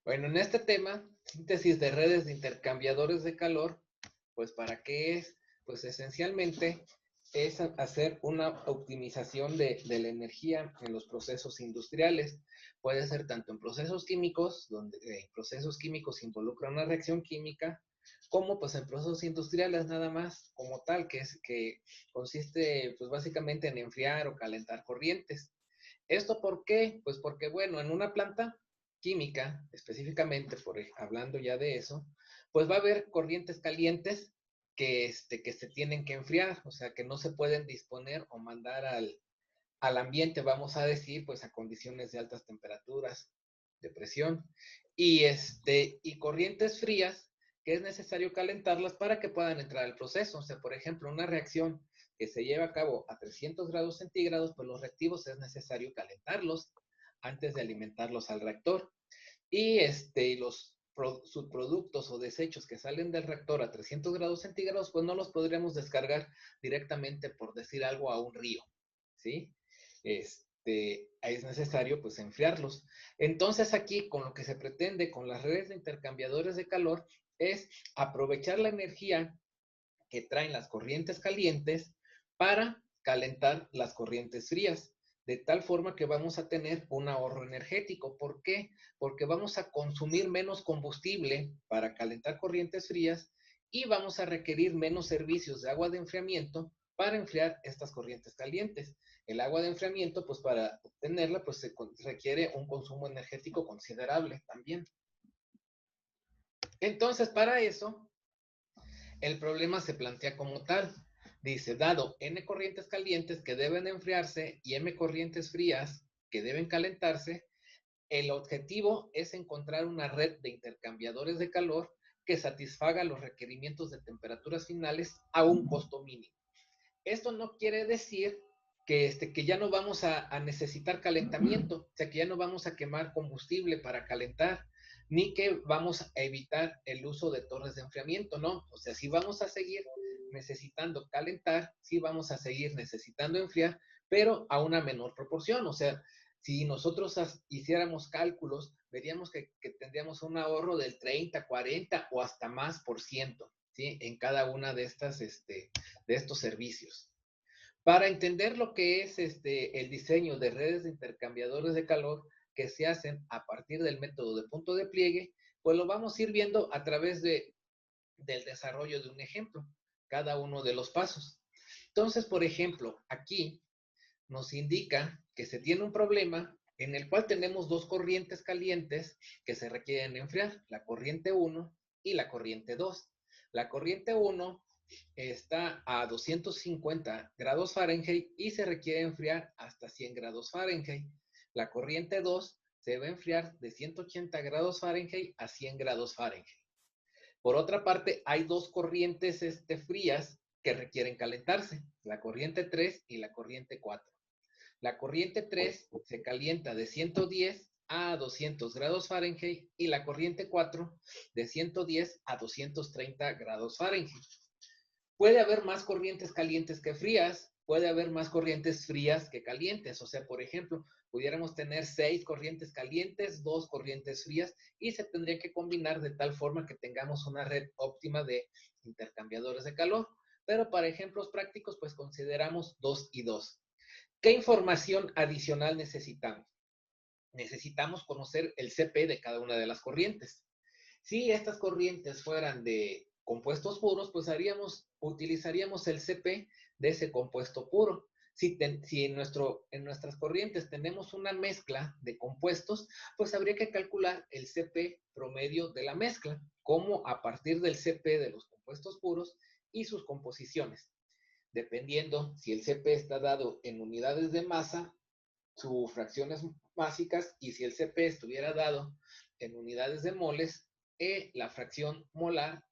Bueno, en este tema, síntesis de redes de intercambiadores de calor, pues ¿para qué es? Pues esencialmente es hacer una optimización de la energía en los procesos industriales. Puede ser tanto en procesos químicos, donde procesos químicos involucran una reacción química, como pues en procesos industriales nada más, como tal, que consiste pues básicamente en enfriar o calentar corrientes. ¿Esto por qué? Pues porque, bueno, en una planta química, específicamente, hablando ya de eso, pues va a haber corrientes calientes que se tienen que enfriar, o sea, que no se pueden disponer o mandar al ambiente, vamos a decir, pues a condiciones de altas temperaturas, de presión, y corrientes frías que es necesario calentarlas para que puedan entrar al proceso. O sea, por ejemplo, una reacción que se lleva a cabo a 300 grados centígrados, pues los reactivos es necesario calentarlos antes de alimentarlos al reactor. Los subproductos o desechos que salen del reactor a 300 grados centígrados, pues no los podríamos descargar directamente, por decir algo, a un río, ¿sí? Es necesario pues enfriarlos. Entonces aquí con lo que se pretende con las redes de intercambiadores de calor es aprovechar la energía que traen las corrientes calientes para calentar las corrientes frías, de tal forma que vamos a tener un ahorro energético. ¿Por qué? Porque vamos a consumir menos combustible para calentar corrientes frías y vamos a requerir menos servicios de agua de enfriamiento para enfriar estas corrientes calientes. El agua de enfriamiento, pues para obtenerla, pues se requiere un consumo energético considerable también. Entonces, para eso, el problema se plantea como tal. Dice, dado n corrientes calientes que deben enfriarse y m corrientes frías que deben calentarse, el objetivo es encontrar una red de intercambiadores de calor que satisfaga los requerimientos de temperaturas finales a un costo mínimo. Esto no quiere decir que ya no vamos a necesitar calentamiento, o sea, que ya no vamos a quemar combustible para calentar, ni que vamos a evitar el uso de torres de enfriamiento, no. O sea, si vamos a seguir necesitando calentar, sí vamos a seguir necesitando enfriar, pero a una menor proporción. O sea, si nosotros hiciéramos cálculos, veríamos que tendríamos un ahorro del 30, 40 o hasta más por ciento, ¿sí? En cada una de estos servicios. Para entender lo que es el diseño de redes de intercambiadores de calor que se hacen a partir del método de punto de pliegue, pues lo vamos a ir viendo a través del desarrollo de un ejemplo, cada uno de los pasos. Entonces, por ejemplo, aquí nos indica que se tiene un problema en el cual tenemos dos corrientes calientes que se requieren enfriar, la corriente 1 y la corriente 2. La corriente 1 está a 250 grados Fahrenheit y se requiere enfriar hasta 100 grados Fahrenheit. La corriente 2 se va a enfriar de 180 grados Fahrenheit a 100 grados Fahrenheit. Por otra parte, hay dos corrientes frías que requieren calentarse, la corriente 3 y la corriente 4. La corriente 3 se calienta de 110 a 200 grados Fahrenheit y la corriente 4 de 110 a 230 grados Fahrenheit. Puede haber más corrientes calientes que frías, puede haber más corrientes frías que calientes. O sea, por ejemplo, pudiéramos tener 6 corrientes calientes, 2 corrientes frías y se tendría que combinar de tal forma que tengamos una red óptima de intercambiadores de calor. Pero para ejemplos prácticos, pues consideramos 2 y 2. ¿Qué información adicional necesitamos? Necesitamos conocer el CP de cada una de las corrientes. Si estas corrientes fueran de compuestos puros, pues utilizaríamos el CP de ese compuesto puro. Si en nuestras corrientes tenemos una mezcla de compuestos, pues habría que calcular el CP promedio de la mezcla, como a partir del CP de los compuestos puros y sus composiciones. Dependiendo si el CP está dado en unidades de masa, sus fracciones básicas, y si el CP estuviera dado en unidades de moles, la fracción molar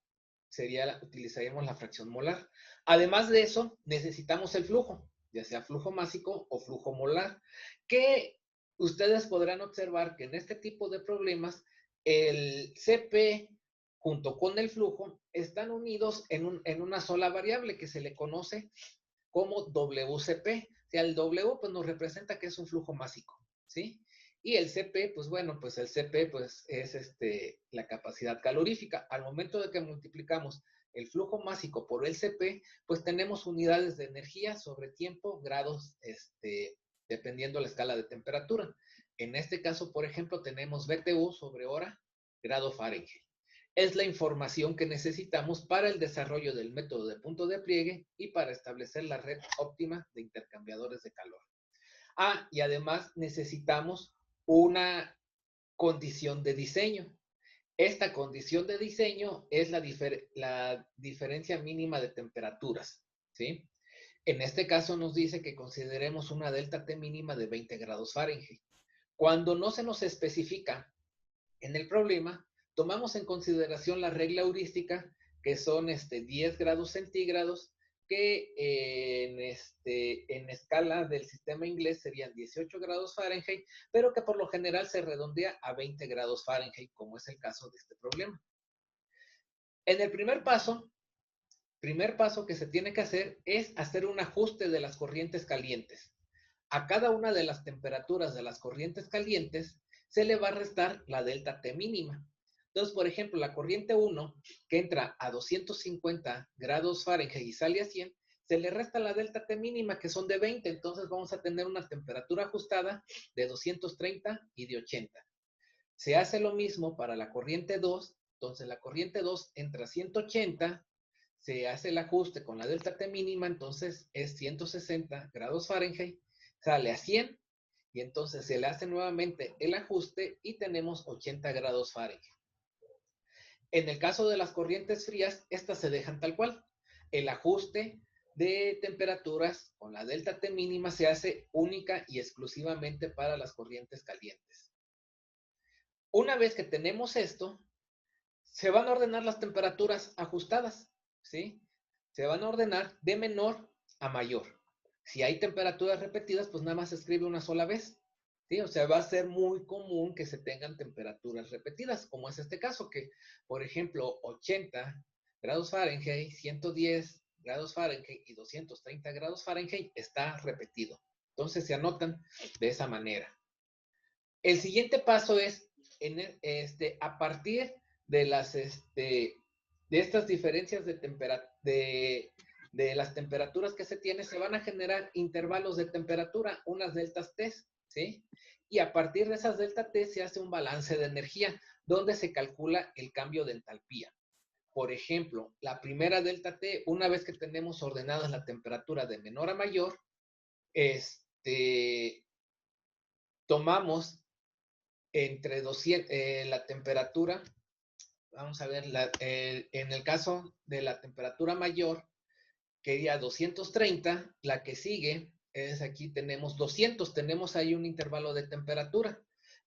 utilizaríamos la fracción molar. Además de eso, necesitamos el flujo, ya sea flujo másico o flujo molar, que ustedes podrán observar que en este tipo de problemas, el CP junto con el flujo están unidos en una sola variable que se le conoce como WCP. O sea, el W pues nos representa que es un flujo másico, ¿sí? Y el CP, pues bueno, pues el CP pues es la capacidad calorífica. Al momento de que multiplicamos el flujo másico por el CP, pues tenemos unidades de energía sobre tiempo, grados, dependiendo la escala de temperatura. En este caso, por ejemplo, tenemos BTU sobre hora, grado Fahrenheit. Es la información que necesitamos para el desarrollo del método de punto de pliegue y para establecer la red óptima de intercambiadores de calor. Ah, y además necesitamos una condición de diseño. Esta condición de diseño es la diferencia mínima de temperaturas, ¿sí? En este caso nos dice que consideremos una delta T mínima de 20 grados Fahrenheit. Cuando no se nos especifica en el problema, tomamos en consideración la regla heurística, que son 10 grados centígrados, que en escala del sistema inglés serían 18 grados Fahrenheit, pero que por lo general se redondea a 20 grados Fahrenheit, como es el caso de este problema. En el primer paso que se tiene que hacer es hacer un ajuste de las corrientes calientes. A cada una de las temperaturas de las corrientes calientes se le va a restar la delta T mínima. Entonces, por ejemplo, la corriente 1, que entra a 250 grados Fahrenheit y sale a 100, se le resta la delta T mínima, que son de 20, entonces vamos a tener una temperatura ajustada de 230 y de 80. Se hace lo mismo para la corriente 2, entonces la corriente 2 entra a 180, se hace el ajuste con la delta T mínima, entonces es 160 grados Fahrenheit, sale a 100 y entonces se le hace nuevamente el ajuste y tenemos 80 grados Fahrenheit. En el caso de las corrientes frías, estas se dejan tal cual. El ajuste de temperaturas con la delta T mínima se hace única y exclusivamente para las corrientes calientes. Una vez que tenemos esto, se van a ordenar las temperaturas ajustadas, ¿sí? Se van a ordenar de menor a mayor. Si hay temperaturas repetidas, pues nada más se escribe una sola vez, ¿sí? O sea, va a ser muy común que se tengan temperaturas repetidas, como es este caso, que, por ejemplo, 80 grados Fahrenheit, 110 grados Fahrenheit y 230 grados Fahrenheit está repetido. Entonces se anotan de esa manera. El siguiente paso es, a partir de estas diferencias de las temperaturas que se tienen, se van a generar intervalos de temperatura, unas deltas T, ¿sí? Y a partir de esas delta T se hace un balance de energía, donde se calcula el cambio de entalpía. Por ejemplo, la primera delta T, una vez que tenemos ordenadas la temperatura de menor a mayor, tomamos entre 200, la temperatura, vamos a ver, en el caso de la temperatura mayor, que sería 230, la que sigue es aquí tenemos 200, tenemos ahí un intervalo de temperatura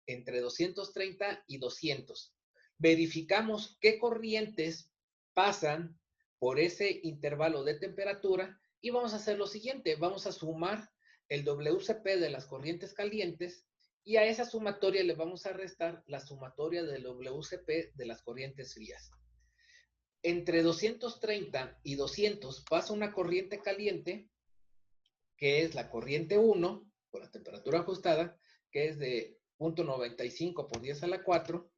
entre 230 y 200. Verificamos qué corrientes pasan por ese intervalo de temperatura y vamos a hacer lo siguiente, vamos a sumar el WCP de las corrientes calientes y a esa sumatoria le vamos a restar la sumatoria del WCP de las corrientes frías. Entre 230 y 200 pasa una corriente caliente, que es la corriente 1, con la temperatura ajustada, que es de 0.95 por 10 a la 4,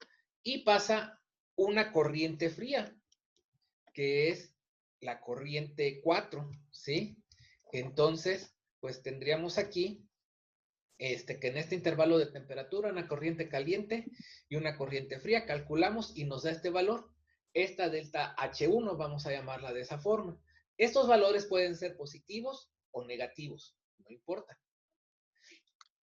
y pasa una corriente fría, que es la corriente 4, ¿sí? Entonces, pues tendríamos aquí que en este intervalo de temperatura, una corriente caliente y una corriente fría, calculamos y nos da este valor. Esta delta H1, vamos a llamarla de esa forma. Estos valores pueden ser positivos o negativos, no importa.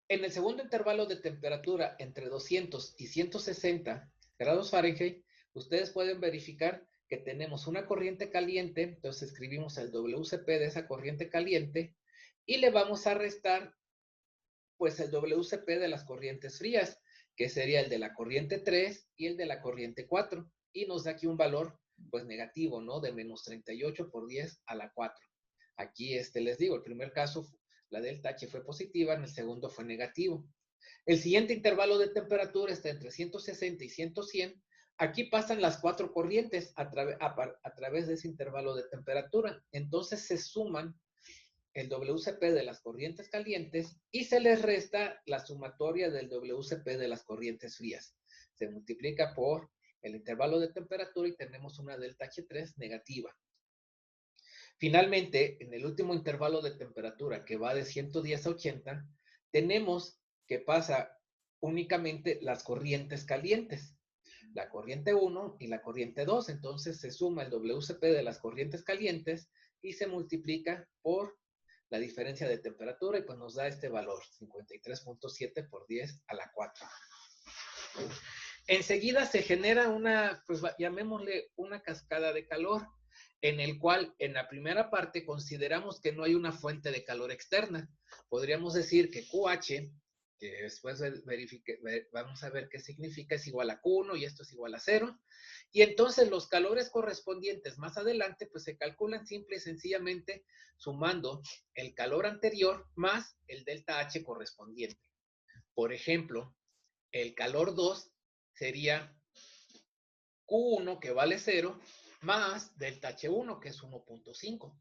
En el segundo intervalo de temperatura, entre 200 y 160 grados Fahrenheit, ustedes pueden verificar que tenemos una corriente caliente, entonces escribimos el WCP de esa corriente caliente y le vamos a restar pues el WCP de las corrientes frías, que sería el de la corriente 3 y el de la corriente 4, y nos da aquí un valor pues negativo, ¿no? De menos 38 por 10 a la 4. Aquí les digo, el primer caso la delta H fue positiva, en el segundo fue negativo. El siguiente intervalo de temperatura está entre 160 y 100. Aquí pasan las cuatro corrientes a través de ese intervalo de temperatura. Entonces se suman el WCP de las corrientes calientes y se les resta la sumatoria del WCP de las corrientes frías. Se multiplica por el intervalo de temperatura y tenemos una delta H3 negativa. Finalmente, en el último intervalo de temperatura, que va de 110 a 80, tenemos que pasa únicamente las corrientes calientes, la corriente 1 y la corriente 2. Entonces se suma el WCP de las corrientes calientes y se multiplica por la diferencia de temperatura y pues nos da este valor, 53.7 por 10 a la 4. Enseguida se genera una, pues llamémosle una cascada de calor, en el cual en la primera parte consideramos que no hay una fuente de calor externa. Podríamos decir que QH, que después vamos a ver qué significa, es igual a Q1 y esto es igual a 0. Y entonces los calores correspondientes más adelante pues se calculan simple y sencillamente sumando el calor anterior más el delta H correspondiente. Por ejemplo, el calor 2 sería Q1, que vale 0, más delta H1, que es 1.5.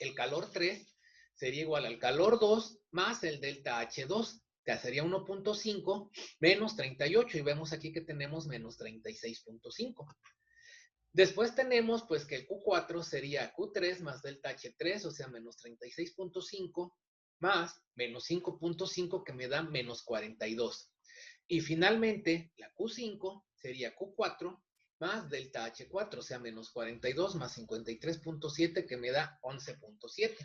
El calor 3 sería igual al calor 2 más el delta H2, que sería 1.5 menos 38, y vemos aquí que tenemos menos 36.5. Después tenemos pues que el Q4 sería Q3 más delta H3, o sea, menos 36.5 más menos 5.5, que me da menos 42. Y finalmente, la Q5 sería Q4 más delta H4, o sea, menos 42 más 53.7, que me da 11.7.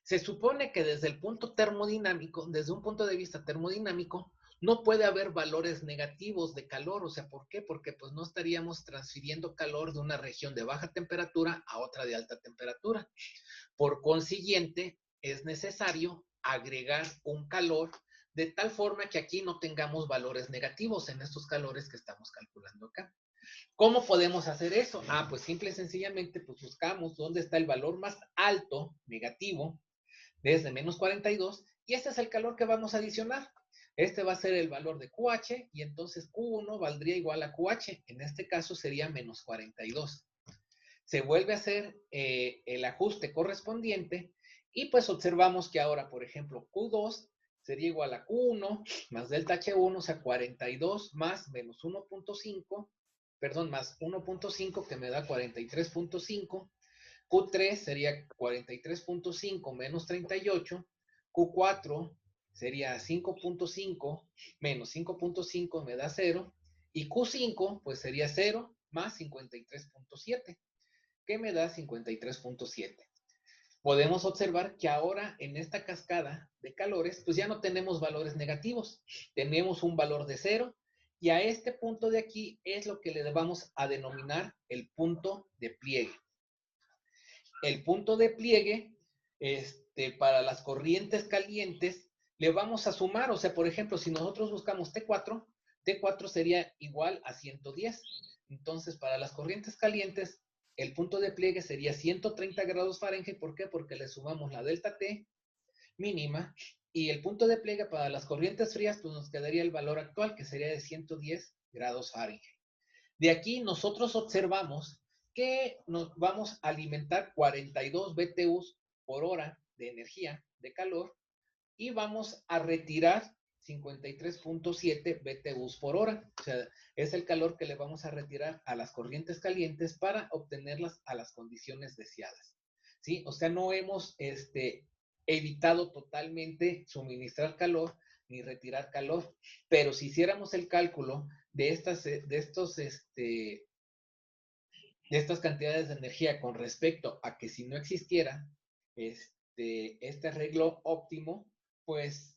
Se supone que desde el punto termodinámico, desde un punto de vista termodinámico, no puede haber valores negativos de calor. O sea, ¿por qué? Porque pues no estaríamos transfiriendo calor de una región de baja temperatura a otra de alta temperatura. Por consiguiente, es necesario agregar un calor de tal forma que aquí no tengamos valores negativos en estos calores que estamos calculando acá. ¿Cómo podemos hacer eso? Pues simple y sencillamente pues buscamos dónde está el valor más alto negativo desde menos 42 y este es el calor que vamos a adicionar. Este va a ser el valor de QH y entonces Q1 valdría igual a QH. En este caso sería menos 42. Se vuelve a hacer el ajuste correspondiente y pues observamos que ahora, por ejemplo, Q2 sería igual a Q1 más delta H1, o sea, 42 más menos 1.5, perdón, más 1.5 que me da 43.5. Q3 sería 43.5 menos 38. Q4 sería 5.5 menos 5.5 me da 0. Y Q5 pues sería 0 más 53.7, que me da 53.7. Podemos observar que ahora en esta cascada de calores, pues ya no tenemos valores negativos, tenemos un valor de 0 y a este punto de aquí es lo que le vamos a denominar el punto de pliegue. El punto de pliegue, para las corrientes calientes, le vamos a sumar, o sea, por ejemplo, si nosotros buscamos T4, T4 sería igual a 110. Entonces, para las corrientes calientes, el punto de pliegue sería 130 grados Fahrenheit. ¿Por qué? Porque le sumamos la delta T mínima y el punto de pliegue para las corrientes frías, pues nos quedaría el valor actual, que sería de 110 grados Fahrenheit. De aquí nosotros observamos que nos vamos a alimentar 42 BTUs por hora de energía, de calor, y vamos a retirar 53.7 BTUs por hora. O sea, es el calor que le vamos a retirar a las corrientes calientes para obtenerlas a las condiciones deseadas. ¿Sí? O sea, no hemos evitado totalmente suministrar calor ni retirar calor, pero si hiciéramos el cálculo de estas cantidades de energía con respecto a que si no existiera este arreglo óptimo, pues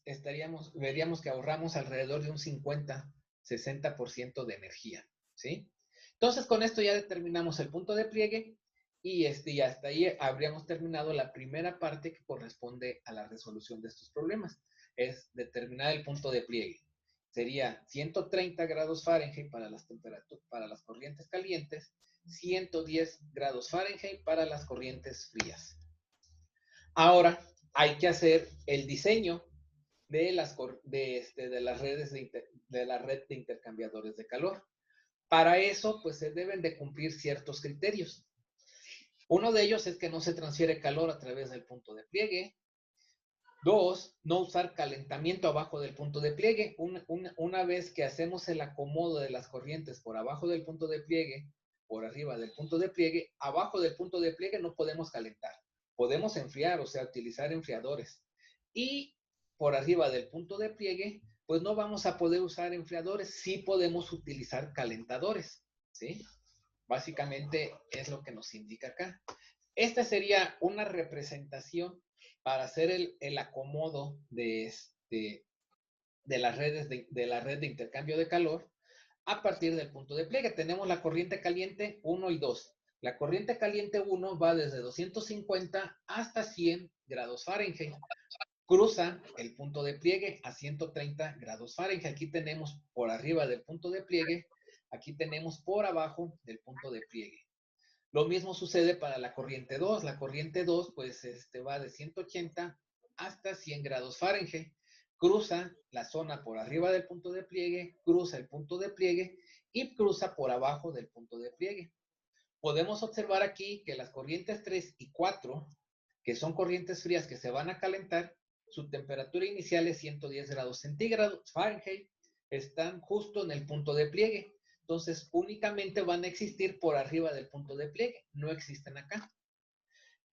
veríamos que ahorramos alrededor de un 50-60% de energía, ¿sí? Entonces, con esto ya determinamos el punto de pliegue y hasta ahí habríamos terminado la primera parte que corresponde a la resolución de estos problemas. Es determinar el punto de pliegue. Sería 130 grados Fahrenheit para las corrientes calientes, 110 grados Fahrenheit para las corrientes frías. Ahora hay que hacer el diseño de la red de intercambiadores de calor. Para eso, pues se deben de cumplir ciertos criterios. Uno de ellos es que no se transfiere calor a través del punto de pliegue. 2, no usar calentamiento abajo del punto de pliegue. Una vez que hacemos el acomodo de las corrientes por abajo del punto de pliegue, por arriba del punto de pliegue, abajo del punto de pliegue no podemos calentar. Podemos enfriar, o sea, utilizar enfriadores. Y por arriba del punto de pliegue, pues no vamos a poder usar enfriadores, sí podemos utilizar calentadores, ¿sí? Básicamente es lo que nos indica acá. Esta sería una representación para hacer el acomodo de las redes de la red de intercambio de calor a partir del punto de pliegue. Tenemos la corriente caliente 1 y 2. La corriente caliente 1 va desde 250 hasta 100 grados Fahrenheit. Cruza el punto de pliegue a 130 grados Fahrenheit. Aquí tenemos por arriba del punto de pliegue, aquí tenemos por abajo del punto de pliegue. Lo mismo sucede para la corriente 2. La corriente 2 pues va de 180 hasta 100 grados Fahrenheit. Cruza la zona por arriba del punto de pliegue, cruza el punto de pliegue y cruza por abajo del punto de pliegue. Podemos observar aquí que las corrientes 3 y 4, que son corrientes frías que se van a calentar, su temperatura inicial es 110 grados centígrados Fahrenheit, están justo en el punto de pliegue. Entonces, únicamente van a existir por arriba del punto de pliegue, no existen acá.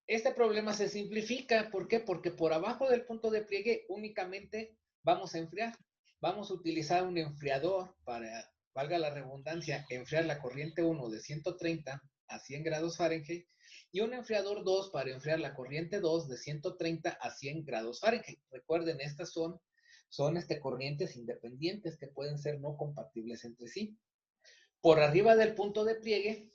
Este problema se simplifica, ¿por qué? Porque por abajo del punto de pliegue únicamente vamos a enfriar. Vamos a utilizar un enfriador para, valga la redundancia, enfriar la corriente 1 de 130 a 100 grados Fahrenheit y un enfriador 2 para enfriar la corriente 2 de 130 a 100 grados Fahrenheit. Recuerden, estas son corrientes independientes que pueden ser no compatibles entre sí. Por arriba del punto de pliegue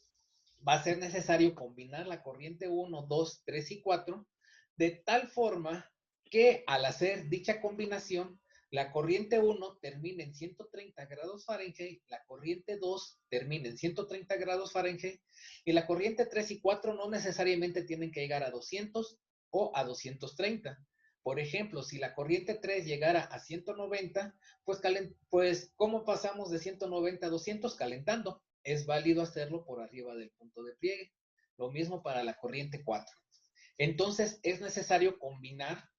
va a ser necesario combinar la corriente 1, 2, 3 y 4 de tal forma que al hacer dicha combinación, la corriente 1 termina en 130 grados Fahrenheit, la corriente 2 termina en 130 grados Fahrenheit y la corriente 3 y 4 no necesariamente tienen que llegar a 200 o a 230. Por ejemplo, si la corriente 3 llegara a 190, pues ¿cómo pasamos de 190 a 200? Calentando. Es válido hacerlo por arriba del punto de pliegue. Lo mismo para la corriente 4. Entonces es necesario combinar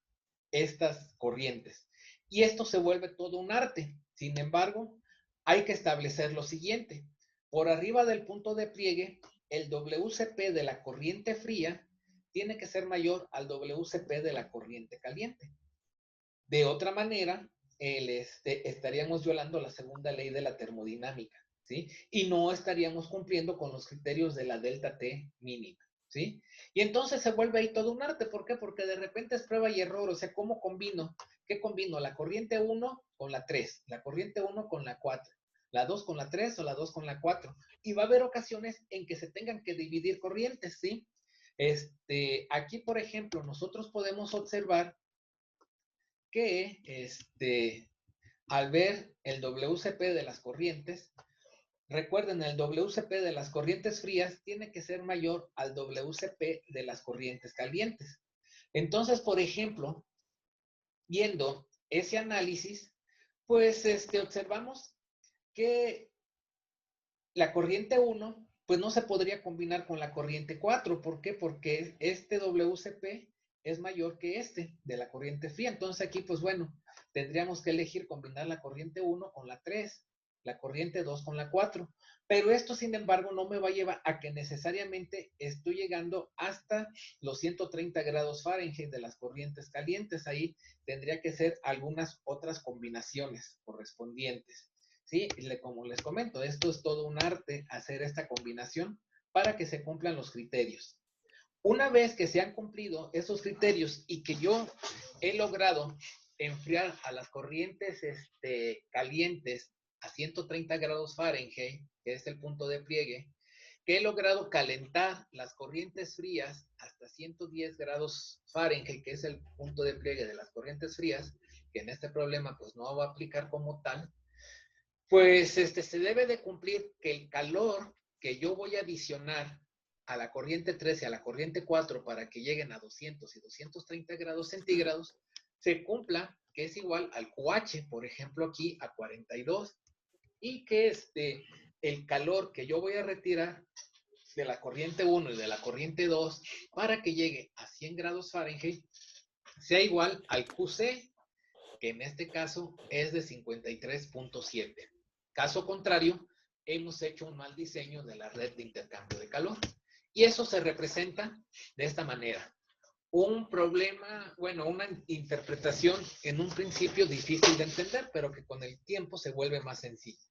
estas corrientes. Y esto se vuelve todo un arte. Sin embargo, hay que establecer lo siguiente. Por arriba del punto de pliegue, el WCP de la corriente fría tiene que ser mayor al WCP de la corriente caliente. De otra manera, estaríamos violando la segunda ley de la termodinámica, ¿sí? Y no estaríamos cumpliendo con los criterios de la delta T mínima, ¿sí? Y entonces se vuelve ahí todo un arte. ¿Por qué? Porque de repente es prueba y error. O sea, ¿cómo combino? ¿Qué combino? La corriente 1 con la 3, la corriente 1 con la 4, la 2 con la 3 o la 2 con la 4. Y va a haber ocasiones en que se tengan que dividir corrientes, ¿sí? Aquí, por ejemplo, nosotros podemos observar que al ver el WCP de las corrientes, recuerden, el WCP de las corrientes frías tiene que ser mayor al WCP de las corrientes calientes. Entonces, por ejemplo, viendo ese análisis, pues observamos que la corriente 1 pues no se podría combinar con la corriente 4. ¿Por qué? Porque este WCP es mayor que este de la corriente fría. Entonces aquí, pues bueno, tendríamos que elegir combinar la corriente 1 con la 3, la corriente 2 con la 4. Pero esto, sin embargo, no me va a llevar a que necesariamente estoy llegando hasta los 130 grados Fahrenheit de las corrientes calientes. Ahí tendría que ser algunas otras combinaciones correspondientes. ¿Sí? Como les comento, esto es todo un arte, hacer esta combinación para que se cumplan los criterios. Una vez que se han cumplido esos criterios y que yo he logrado enfriar a las corrientes calientes a 130 grados Fahrenheit, que es el punto de pliegue, que he logrado calentar las corrientes frías hasta 110 grados Fahrenheit, que es el punto de pliegue de las corrientes frías, que en este problema pues no va a aplicar como tal, pues se debe de cumplir que el calor que yo voy a adicionar a la corriente 3 y a la corriente 4 para que lleguen a 200 y 230 grados centígrados, se cumpla, que es igual al QH, por ejemplo aquí a 42, y que el calor que yo voy a retirar de la corriente 1 y de la corriente 2 para que llegue a 100 grados Fahrenheit sea igual al QC, que en este caso es de 53.7. Caso contrario, hemos hecho un mal diseño de la red de intercambio de calor. Y eso se representa de esta manera. Un problema, bueno, una interpretación en un principio difícil de entender, pero que con el tiempo se vuelve más sencilla.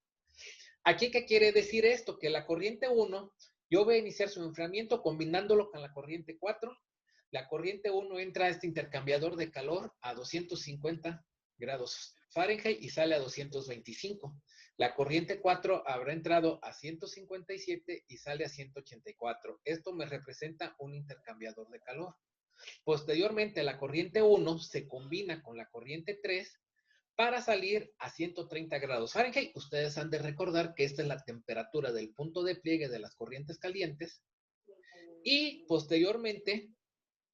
Aquí, ¿qué quiere decir esto? Que la corriente 1, yo voy a iniciar su enfriamiento combinándolo con la corriente 4. La corriente 1 entra a este intercambiador de calor a 250 grados Fahrenheit y sale a 225. La corriente 4 habrá entrado a 157 y sale a 184. Esto me representa un intercambiador de calor. Posteriormente, la corriente 1 se combina con la corriente 3 para salir a 130 grados Fahrenheit. Ustedes han de recordar que esta es la temperatura del punto de pliegue de las corrientes calientes. Y posteriormente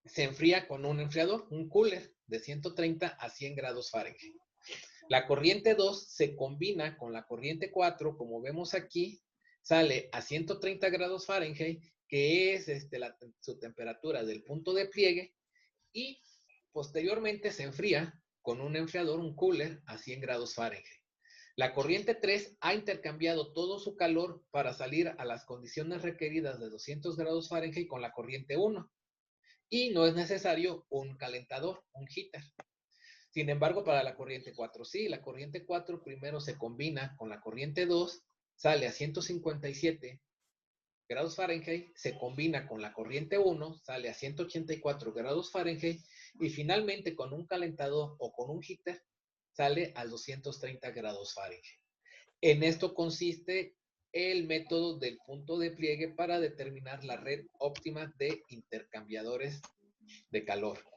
se enfría con un enfriador, un cooler, de 130 a 100 grados Fahrenheit. La corriente 2 se combina con la corriente 4, como vemos aquí, sale a 130 grados Fahrenheit, que es su temperatura del punto de pliegue, y posteriormente se enfría con un enfriador, un cooler, a 100 grados Fahrenheit. La corriente 3 ha intercambiado todo su calor para salir a las condiciones requeridas de 200 grados Fahrenheit con la corriente 1. Y no es necesario un calentador, un heater. Sin embargo, para la corriente 4 sí, la corriente 4 primero se combina con la corriente 2, sale a 157 grados Fahrenheit, se combina con la corriente 1, sale a 184 grados Fahrenheit y finalmente con un calentador o con un heater sale a 230 grados Fahrenheit. En esto consiste el método del punto de pliegue para determinar la red óptima de intercambiadores de calor.